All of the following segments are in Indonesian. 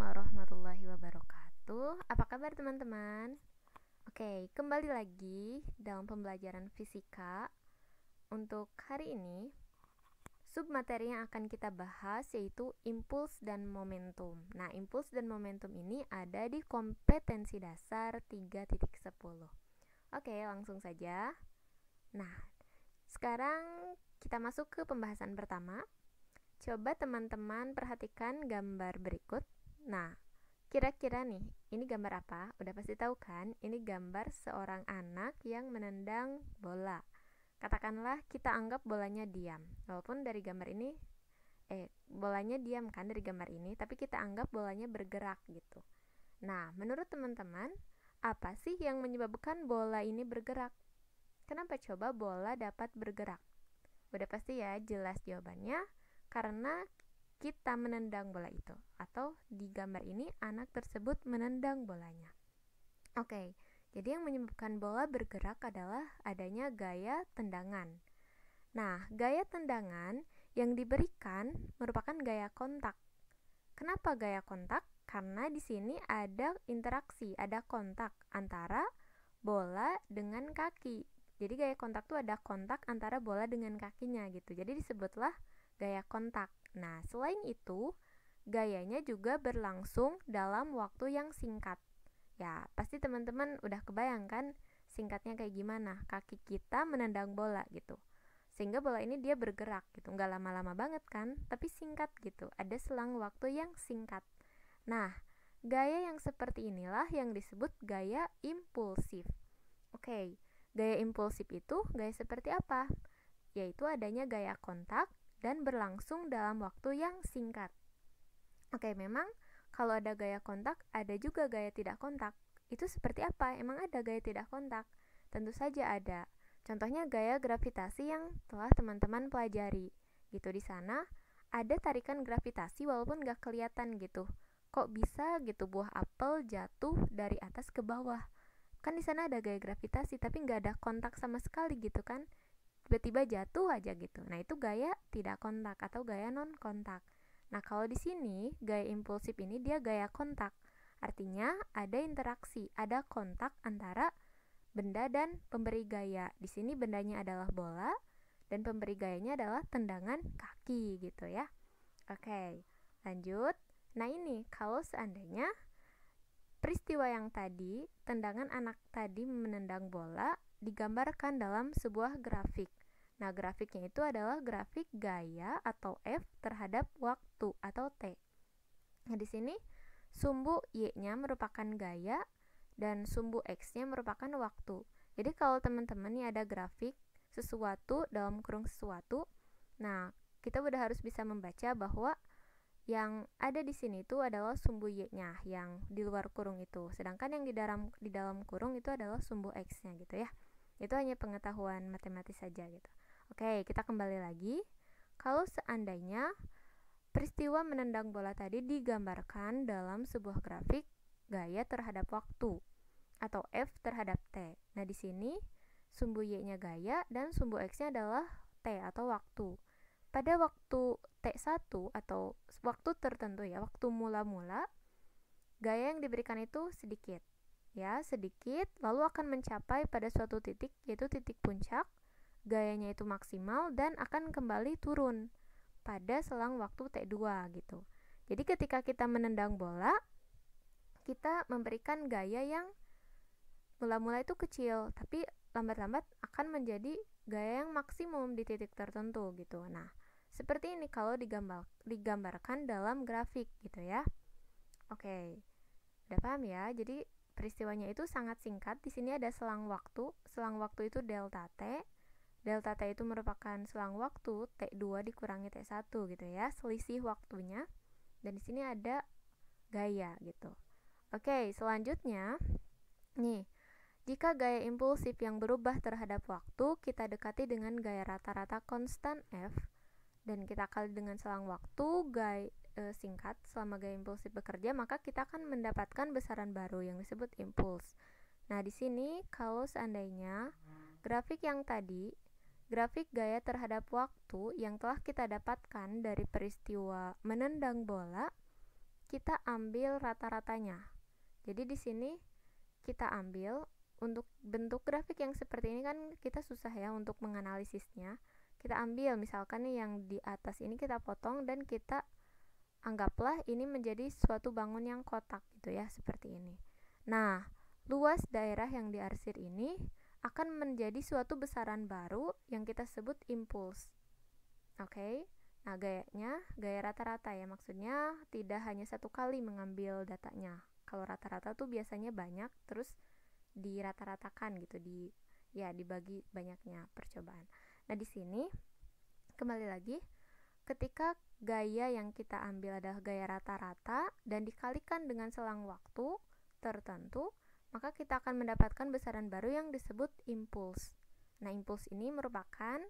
warahmatullahi wabarakatuh. Apa kabar teman-teman? Oke, kembali lagi dalam pembelajaran fisika. Untuk hari ini, submateri yang akan kita bahas yaitu impuls dan momentum. Nah, impuls dan momentum ini ada di kompetensi dasar 3.10. Oke, langsung saja. Nah, sekarang kita masuk ke pembahasan pertama. Coba teman-teman perhatikan gambar berikut. Nah, kira-kira nih, ini gambar apa? Udah pasti tahu kan? Ini gambar seorang anak yang menendang bola. Katakanlah kita anggap bolanya diam. Walaupun dari gambar ini, bolanya diam kan dari gambar ini, tapi kita anggap bolanya bergerak gitu. Nah, menurut teman-teman, apa sih yang menyebabkan bola ini bergerak? Kenapa coba bola dapat bergerak? Udah pasti ya, jelas jawabannya. Karena kita menendang bola itu, atau di gambar ini anak tersebut menendang bolanya. Oke, jadi yang menyebabkan bola bergerak adalah adanya gaya tendangan. Nah, gaya tendangan yang diberikan merupakan gaya kontak. Kenapa gaya kontak? Karena di sini ada interaksi, ada kontak antara bola dengan kaki. Jadi gaya kontak itu ada kontak antara bola dengan kakinya gitu. Jadi disebutlah gaya kontak. Nah, selain itu, gayanya juga berlangsung dalam waktu yang singkat. Ya, pasti teman-teman udah kebayang kan singkatnya kayak gimana? Kaki kita menendang bola gitu. Sehingga bola ini dia bergerak gitu. Nggak lama-lama banget kan, tapi singkat gitu. Ada selang waktu yang singkat. Nah, gaya yang seperti inilah yang disebut gaya impulsif. Oke, gaya impulsif itu gaya seperti apa? Yaitu adanya gaya kontak dan berlangsung dalam waktu yang singkat. Oke, memang kalau ada gaya kontak, ada juga gaya tidak kontak. Itu seperti apa? Emang ada gaya tidak kontak? Tentu saja ada. Contohnya gaya gravitasi yang telah teman-teman pelajari. Gitu di sana ada tarikan gravitasi walaupun gak kelihatan gitu. Kok bisa gitu buah apel jatuh dari atas ke bawah? Kan di sana ada gaya gravitasi tapi nggak ada kontak sama sekali gitu kan? Tiba-tiba jatuh aja gitu. Nah, itu gaya tidak kontak atau gaya non kontak. Nah, kalau di sini gaya impulsif ini dia gaya kontak. Artinya ada interaksi, ada kontak antara benda dan pemberi gaya. Di sini bendanya adalah bola dan pemberi gayanya adalah tendangan kaki gitu ya. Oke, lanjut. Nah, ini kalau seandainya peristiwa yang tadi, tendangan anak tadi menendang bola digambarkan dalam sebuah grafik. Nah, grafiknya itu adalah grafik gaya atau F terhadap waktu atau T. Nah, di sini sumbu Y-nya merupakan gaya dan sumbu X-nya merupakan waktu. Jadi kalau teman-teman nih ada grafik sesuatu dalam kurung sesuatu, nah, kita udah harus bisa membaca bahwa yang ada di sini itu adalah sumbu Y-nya yang di luar kurung itu. Sedangkan yang di dalam kurung itu adalah sumbu X-nya gitu ya. Itu hanya pengetahuan matematis saja gitu. Oke, kita kembali lagi. Kalau seandainya peristiwa menendang bola tadi digambarkan dalam sebuah grafik gaya terhadap waktu atau F terhadap T. Nah, di sini sumbu Y-nya gaya dan sumbu X-nya adalah T atau waktu. Pada waktu T1 atau waktu tertentu ya, waktu mula-mula, gaya yang diberikan itu sedikit. Ya, sedikit, lalu akan mencapai pada suatu titik, yaitu titik puncak, gayanya itu maksimal dan akan kembali turun pada selang waktu T2 gitu. Jadi ketika kita menendang bola, kita memberikan gaya yang mula-mula itu kecil, tapi lambat-lambat akan menjadi gaya yang maksimum di titik tertentu gitu. Nah, seperti ini kalau digambarkan dalam grafik gitu ya. Oke, udah paham ya? Jadi peristiwanya itu sangat singkat. Di sini ada selang waktu. Selang waktu itu delta T. Delta T itu merupakan selang waktu T2 dikurangi T1 gitu ya, selisih waktunya. Dan di sini ada gaya gitu. Oke, selanjutnya nih, jika gaya impulsif yang berubah terhadap waktu kita dekati dengan gaya rata-rata konstan F dan kita kali dengan selang waktu singkat selama gaya impulsif bekerja, maka kita akan mendapatkan besaran baru yang disebut impuls. Nah, di sini kalau seandainya grafik yang tadi, grafik gaya terhadap waktu yang telah kita dapatkan dari peristiwa menendang bola, kita ambil rata-ratanya. Jadi di sini kita ambil untuk bentuk grafik yang seperti ini kan kita susah ya untuk menganalisisnya. Kita ambil misalkan nih yang di atas ini kita potong dan kita anggaplah ini menjadi suatu bangun yang kotak gitu ya, seperti ini. Nah, luas daerah yang diarsir ini akan menjadi suatu besaran baru yang kita sebut impuls. Oke. Nah, gaya rata-rata ya, maksudnya tidak hanya satu kali mengambil datanya. Kalau rata-rata tuh biasanya banyak, terus dirata-ratakan gitu, dibagi banyaknya percobaan. Nah, di sini kembali lagi, ketika gaya yang kita ambil adalah gaya rata-rata dan dikalikan dengan selang waktu tertentu, maka kita akan mendapatkan besaran baru yang disebut impuls. Nah, impuls ini merupakan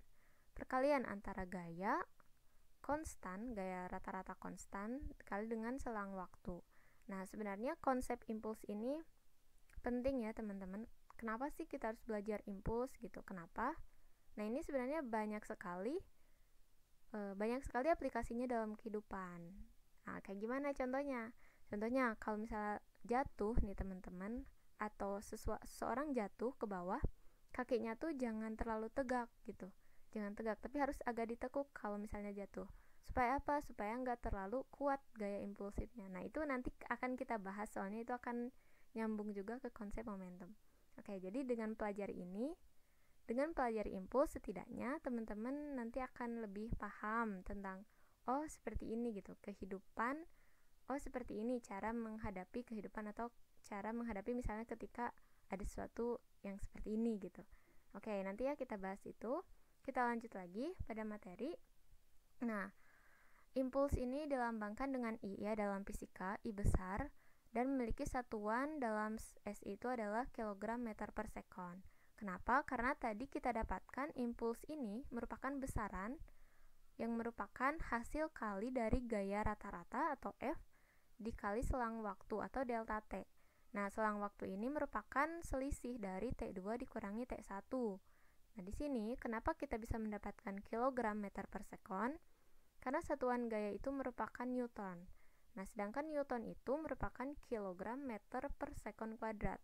perkalian antara gaya konstan, gaya rata-rata konstan, dikali dengan selang waktu. Nah, sebenarnya konsep impuls ini penting ya teman-teman. Kenapa sih kita harus belajar impuls gitu? Kenapa? Nah, ini sebenarnya banyak sekali aplikasinya dalam kehidupan. Nah, kayak gimana contohnya? Contohnya kalau misalnya jatuh nih teman-teman, atau seseorang jatuh ke bawah, kakinya tuh jangan terlalu tegak gitu. Jangan tegak, tapi harus agak ditekuk kalau misalnya jatuh. Supaya apa? Supaya nggak terlalu kuat gaya impulsifnya. Nah, itu nanti akan kita bahas, soalnya itu akan nyambung juga ke konsep momentum. Oke, jadi dengan pelajari impuls, setidaknya teman-teman nanti akan lebih paham tentang oh seperti ini gitu kehidupan, oh seperti ini cara menghadapi kehidupan, atau cara menghadapi misalnya ketika ada sesuatu yang seperti ini gitu. Oke, nanti ya kita bahas itu. Kita lanjut lagi pada materi. Nah, impuls ini dilambangkan dengan I ya dalam fisika, I besar, dan memiliki satuan dalam SI itu adalah kilogram meter per sekon. Kenapa? Karena tadi kita dapatkan impuls ini merupakan besaran yang merupakan hasil kali dari gaya rata-rata atau F dikali selang waktu atau delta T. Nah, selang waktu ini merupakan selisih dari T2 dikurangi T1. Nah, di sini kenapa kita bisa mendapatkan kilogram meter per sekon? Karena satuan gaya itu merupakan Newton. Nah, sedangkan Newton itu merupakan kilogram meter per sekon kuadrat.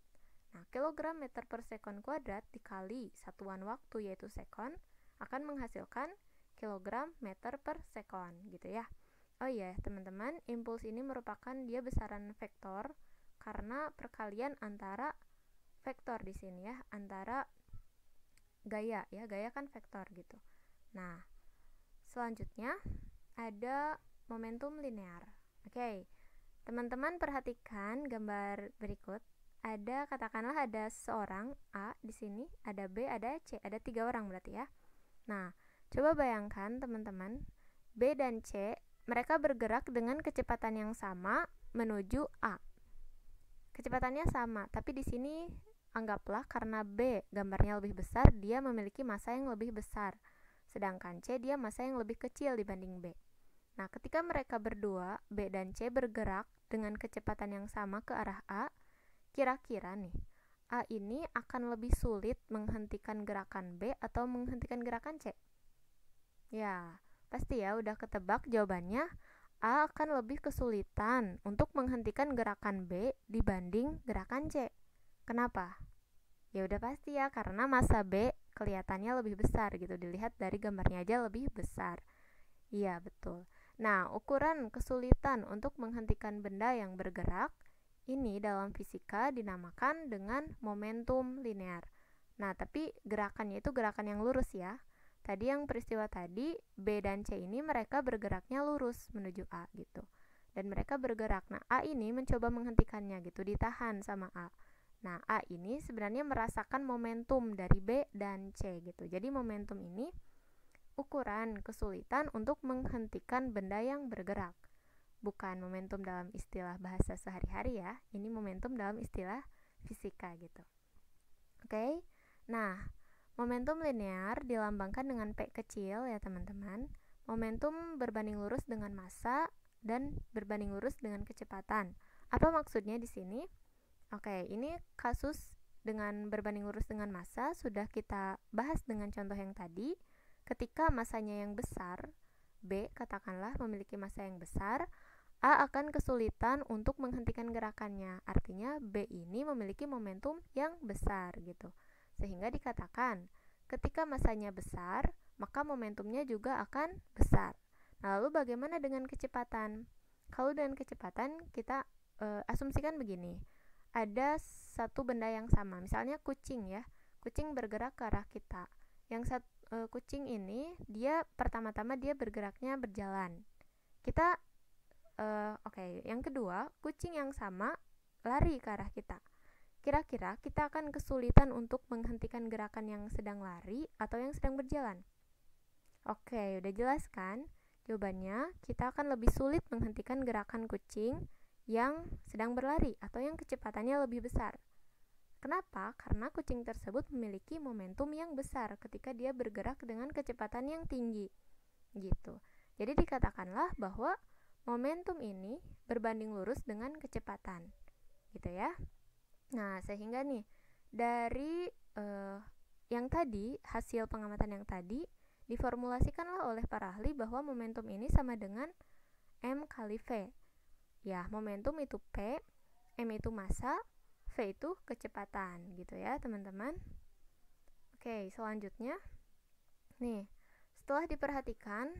Nah, kilogram meter per sekon kuadrat dikali satuan waktu yaitu sekon akan menghasilkan kilogram meter per sekon gitu ya. Oh iya, teman-teman, impuls ini merupakan dia besaran vektor karena perkalian antara vektor di sini ya, antara gaya ya, gaya kan vektor gitu. Nah, selanjutnya ada momentum linear. Oke, teman-teman perhatikan gambar berikut. Katakanlah ada seorang A di sini, ada B, ada C, ada 3 orang berarti ya. Nah, coba bayangkan teman-teman, B dan C mereka bergerak dengan kecepatan yang sama menuju A. Kecepatannya sama, tapi di sini anggaplah karena B gambarnya lebih besar, dia memiliki massa yang lebih besar. Sedangkan C dia massa yang lebih kecil dibanding B. Nah, ketika mereka berdua, B dan C bergerak dengan kecepatan yang sama ke arah A, kira-kira nih, A ini akan lebih sulit menghentikan gerakan B atau menghentikan gerakan C? Ya, pasti ya udah ketebak jawabannya. A akan lebih kesulitan untuk menghentikan gerakan B dibanding gerakan C. Kenapa? Ya udah pasti ya, karena massa B kelihatannya lebih besar gitu, dilihat dari gambarnya aja lebih besar. Iya, betul. Nah, ukuran kesulitan untuk menghentikan benda yang bergerak ini dalam fisika dinamakan dengan momentum linear. Nah, tapi gerakannya itu gerakan yang lurus ya. Tadi yang peristiwa tadi, B dan C ini mereka bergeraknya lurus menuju A gitu. Dan mereka bergerak. Nah, A ini mencoba menghentikannya gitu, ditahan sama A. Nah, A ini sebenarnya merasakan momentum dari B dan C gitu. Jadi momentum ini ukuran kesulitan untuk menghentikan benda yang bergerak. Bukan momentum dalam istilah bahasa sehari-hari ya. Ini momentum dalam istilah fisika gitu. Oke. Nah, momentum linear dilambangkan dengan P kecil ya teman-teman. Momentum berbanding lurus dengan massa dan berbanding lurus dengan kecepatan. Apa maksudnya di sini? Oke, ini kasus dengan berbanding lurus dengan massa sudah kita bahas dengan contoh yang tadi. Ketika massanya yang besar, B katakanlah memiliki massa yang besar, A akan kesulitan untuk menghentikan gerakannya. Artinya B ini memiliki momentum yang besar gitu. Sehingga dikatakan, ketika masanya besar, maka momentumnya juga akan besar. Nah, lalu bagaimana dengan kecepatan? Kalau dengan kecepatan, kita asumsikan begini. Ada satu benda yang sama, misalnya kucing ya. Kucing bergerak ke arah kita. Kucing ini dia pertama-tama dia bergeraknya berjalan. Kita yang kedua, kucing yang sama lari ke arah kita. Kira-kira kita akan kesulitan untuk menghentikan gerakan yang sedang lari atau yang sedang berjalan? Oke, udah jelas kan? Jawabannya, kita akan lebih sulit menghentikan gerakan kucing yang sedang berlari atau yang kecepatannya lebih besar. Kenapa? Karena kucing tersebut memiliki momentum yang besar ketika dia bergerak dengan kecepatan yang tinggi. Gitu. Jadi dikatakanlah bahwa momentum ini berbanding lurus dengan kecepatan. Gitu ya. Nah, sehingga nih dari yang tadi, hasil pengamatan yang tadi diformulasikanlah oleh para ahli bahwa momentum ini sama dengan M kali V. Ya, momentum itu P, M itu massa, V itu kecepatan gitu ya, teman-teman. Oke, selanjutnya. Nih, setelah diperhatikan,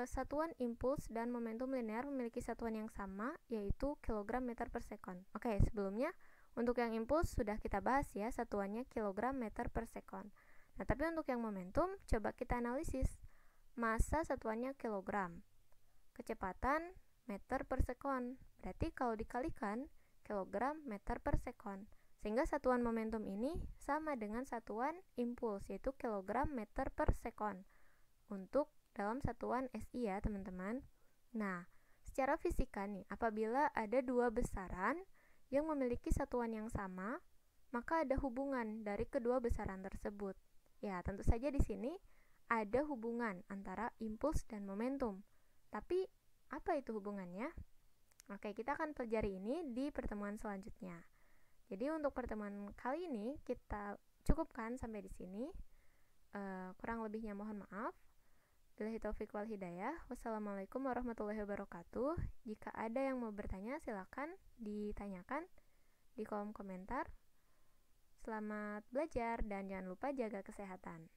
satuan impuls dan momentum linear memiliki satuan yang sama, yaitu kilogram meter per sekon. Oke, sebelumnya untuk yang impuls sudah kita bahas ya, satuannya kilogram meter per sekon. Nah, tapi untuk yang momentum, coba kita analisis. Massa satuannya kilogram, kecepatan meter per sekon. Berarti kalau dikalikan, kilogram meter per sekon. Sehingga satuan momentum ini sama dengan satuan impuls, yaitu kilogram meter per sekon. Untuk dalam satuan SI ya, teman-teman. Nah, secara fisika nih, apabila ada dua besaran yang memiliki satuan yang sama, maka ada hubungan dari kedua besaran tersebut. Ya, tentu saja di sini ada hubungan antara impuls dan momentum. Tapi, apa itu hubungannya? Oke, kita akan pelajari ini di pertemuan selanjutnya. Jadi, untuk pertemuan kali ini, kita cukupkan sampai di sini. Kurang lebihnya mohon maaf. Billahi taufiq wal hidayah. Wassalamualaikum warahmatullahi wabarakatuh. Jika ada yang mau bertanya, silakan ditanyakan di kolom komentar. Selamat belajar dan jangan lupa jaga kesehatan.